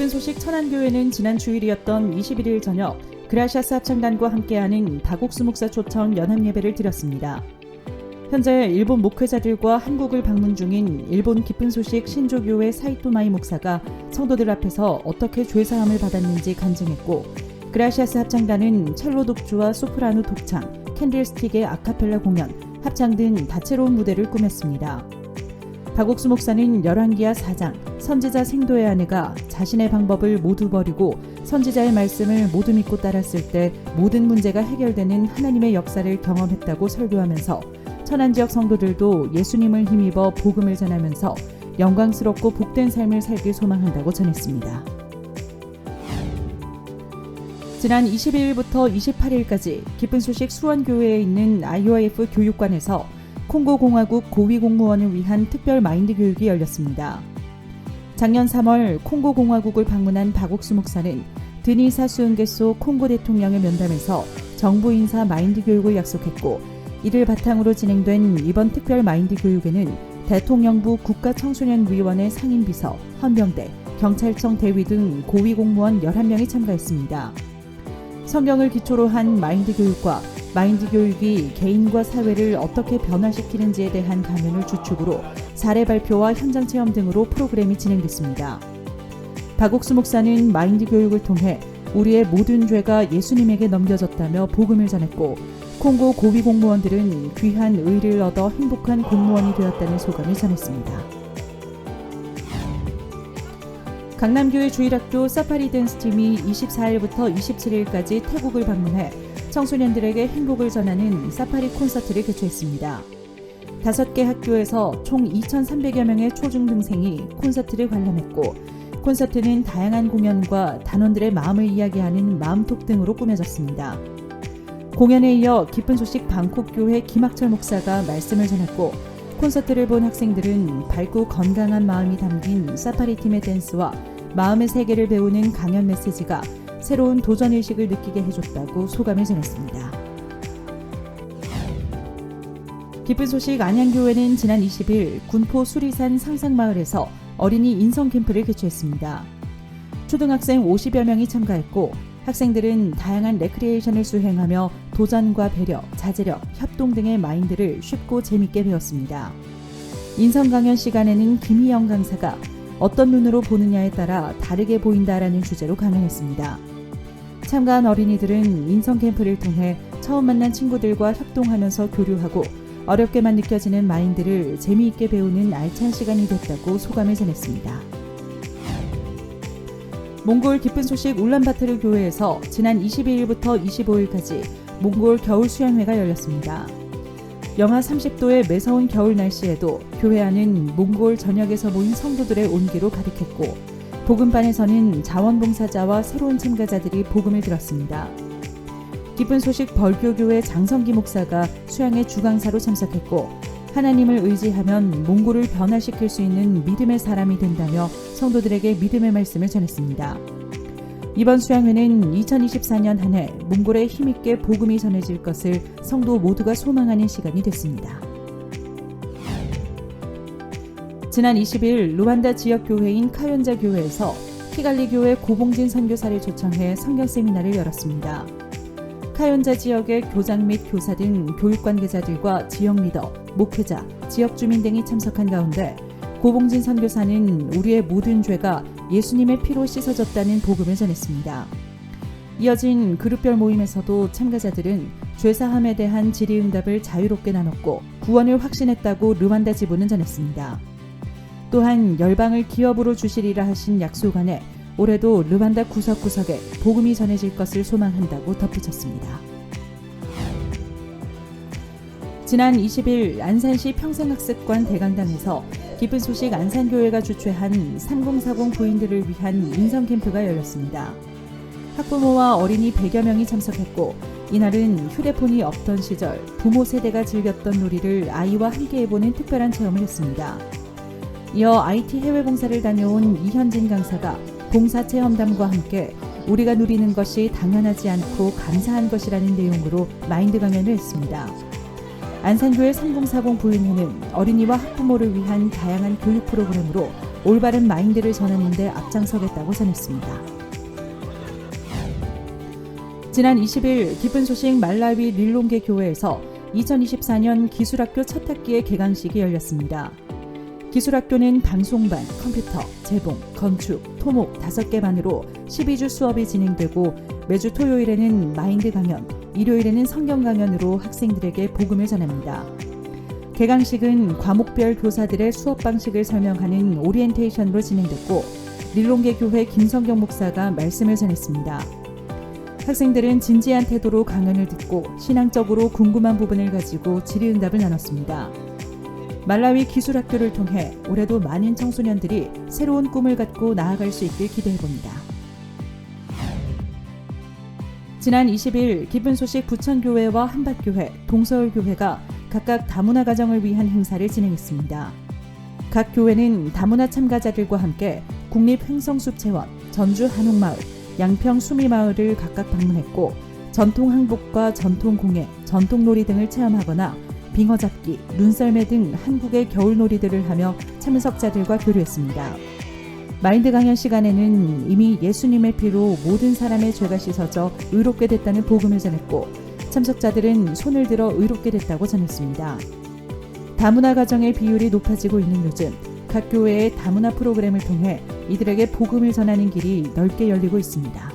기쁜 소식 천안교회는 지난 주일이었던 21일 저녁 그라시아스 합창단과 함께하는 박옥수 목사 초청 연합예배를 드렸습니다. 현재 일본 목회자들과 한국을 방문 중인 일본 기쁜 소식 신조교회 사이토마이 목사가 성도들 앞에서 어떻게 죄사함을 받았는지 간증했고, 그라시아스 합창단은 첼로 독주와 소프라노 독창, 캔들스틱의 아카펠라 공연, 합창 등 다채로운 무대를 꾸몄습니다. 박옥수 목사는 열왕기하 4장 선지자 생도의 아내가 자신의 방법을 모두 버리고 선지자의 말씀을 모두 믿고 따랐을 때 모든 문제가 해결되는 하나님의 역사를 경험했다고 설교하면서 천안 지역 성도들도 예수님을 힘입어 복음을 전하면서 영광스럽고 복된 삶을 살길 소망한다고 전했습니다. 지난 22일부터 28일까지 기쁜 소식 수원교회에 있는 IOF 교육관에서 콩고 공화국 고위 공무원을 위한 특별 마인드 교육이 열렸습니다. 작년 3월 콩고 공화국을 방문한 박옥수 목사는 드니 사수응게소 콩고 대통령의 면담에서 정부 인사 마인드 교육을 약속했고, 이를 바탕으로 진행된 이번 특별 마인드 교육에는 대통령부 국가청소년위원회 상임비서, 헌병대, 경찰청 대위 등 고위 공무원 11명이 참가했습니다. 성경을 기초로 한 마인드 교육과 마인드 교육이 개인과 사회를 어떻게 변화시키는지에 대한 강연을 주축으로 사례 발표와 현장 체험 등으로 프로그램이 진행됐습니다. 박옥수 목사는 마인드 교육을 통해 우리의 모든 죄가 예수님에게 넘겨졌다며 복음을 전했고, 콩고 고위 공무원들은 귀한 의를 얻어 행복한 공무원이 되었다는 소감을 전했습니다. 강남교회 주일학교 사파리 댄스팀이 24일부터 27일까지 태국을 방문해 청소년들에게 행복을 전하는 사파리 콘서트를 개최했습니다. 5개 학교에서 총 2,300여 명의 초중등생이 콘서트를 관람했고, 콘서트는 다양한 공연과 단원들의 마음을 이야기하는 마음톡 등으로 꾸며졌습니다. 공연에 이어 기쁜 소식 방콕교회 김학철 목사가 말씀을 전했고, 콘서트를 본 학생들은 밝고 건강한 마음이 담긴 사파리 팀의 댄스와 마음의 세계를 배우는 강연 메시지가 새로운 도전의식을 느끼게 해줬다고 소감을 전했습니다. 기쁜 소식 안양교회는 지난 20일 군포 수리산 상상마을에서 어린이 인성캠프를 개최했습니다. 초등학생 50여 명이 참가했고, 학생들은 다양한 레크리에이션을 수행하며 도전과 배려, 자제력, 협동 등의 마인드를 쉽고 재밌게 배웠습니다. 인성 강연 시간에는 김희영 강사가 어떤 눈으로 보느냐에 따라 다르게 보인다라는 주제로 강연했습니다. 참가한 어린이들은 인성 캠프를 통해 처음 만난 친구들과 협동하면서 교류하고 어렵게만 느껴지는 마인드를 재미있게 배우는 알찬 시간이 됐다고 소감을 전했습니다. 몽골 기쁜 소식 울란바토르 교회에서 지난 22일부터 25일까지 몽골 겨울 수양회가 열렸습니다. 영하 30도의 매서운 겨울 날씨에도 교회 안은 몽골 전역에서 모인 성도들의 온기로 가득했고, 복음반에서는 자원봉사자와 새로운 참가자들이 복음을 들었습니다. 기쁜 소식 벌교교회 장성기 목사가 수양회 주강사로 참석했고, 하나님을 의지하면 몽골을 변화시킬 수 있는 믿음의 사람이 된다며 성도들에게 믿음의 말씀을 전했습니다. 이번 수양회는 2024년 한 해 몽골에 힘있게 복음이 전해질 것을 성도 모두가 소망하는 시간이 됐습니다. 지난 20일 루안다 지역교회인 카연자 교회에서 키갈리 교회 고봉진 선교사를 초청해 성경 세미나를 열었습니다. 카연자 지역의 교장 및 교사 등 교육 관계자들과 지역 리더, 목회자, 지역 주민 등이 참석한 가운데 고봉진 선교사는 우리의 모든 죄가 예수님의 피로 씻어졌다는 복음을 전했습니다. 이어진 그룹별 모임에서도 참가자들은 죄사함에 대한 질의응답을 자유롭게 나눴고 구원을 확신했다고 르완다 지부는 전했습니다. 또한 열방을 기업으로 주시리라 하신 약속 안에 올해도 르완다 구석구석에 복음이 전해질 것을 소망한다고 덧붙였습니다. 지난 20일 안산시 평생학습관 대강당에서 기쁜 소식 안산교회가 주최한 3040 부인들을 위한 인성캠프가 열렸습니다. 학부모와 어린이 100여 명이 참석했고, 이날은 휴대폰이 없던 시절 부모 세대가 즐겼던 놀이를 아이와 함께 해보는 특별한 체험을 했습니다. 이어 IT 해외 봉사를 다녀온 이현진 강사가 봉사체험담과 함께 우리가 누리는 것이 당연하지 않고 감사한 것이라는 내용으로 마인드 강연을 했습니다. 안산교회 3040 부인회는 어린이와 학부모를 위한 다양한 교육 프로그램으로 올바른 마인드를 전하는 데 앞장서겠다고 전했습니다. 지난 20일 기쁜 소식 말라위 릴롱게 교회에서 2024년 기술학교 첫 학기의 개강식이 열렸습니다. 기술학교는 방송반, 컴퓨터, 재봉, 건축, 토목 5개 반으로 12주 수업이 진행되고 매주 토요일에는 마인드 강연, 일요일에는 성경 강연으로 학생들에게 복음을 전합니다. 개강식은 과목별 교사들의 수업 방식을 설명하는 오리엔테이션으로 진행됐고 릴롱게 교회 김성경 목사가 말씀을 전했습니다. 학생들은 진지한 태도로 강연을 듣고 신앙적으로 궁금한 부분을 가지고 질의응답을 나눴습니다. 말라위 기술학교를 통해 올해도 많은 청소년들이 새로운 꿈을 갖고 나아갈 수 있길 기대해봅니다. 지난 20일 기쁜 소식 부천교회와 한밭교회, 동서울교회가 각각 다문화 가정을 위한 행사를 진행했습니다. 각 교회는 다문화 참가자들과 함께 국립횡성숲 체험, 전주 한옥마을, 양평 수미마을을 각각 방문했고 전통 항복과 전통 공예, 전통놀이 등을 체험하거나 빙어잡기, 눈썰매 등 한국의 겨울놀이들을 하며 참석자들과 교류했습니다. 마인드 강연 시간에는 이미 예수님의 피로 모든 사람의 죄가 씻어져 의롭게 됐다는 복음을 전했고 참석자들은 손을 들어 의롭게 됐다고 전했습니다. 다문화 가정의 비율이 높아지고 있는 요즘 각 교회의 다문화 프로그램을 통해 이들에게 복음을 전하는 길이 넓게 열리고 있습니다.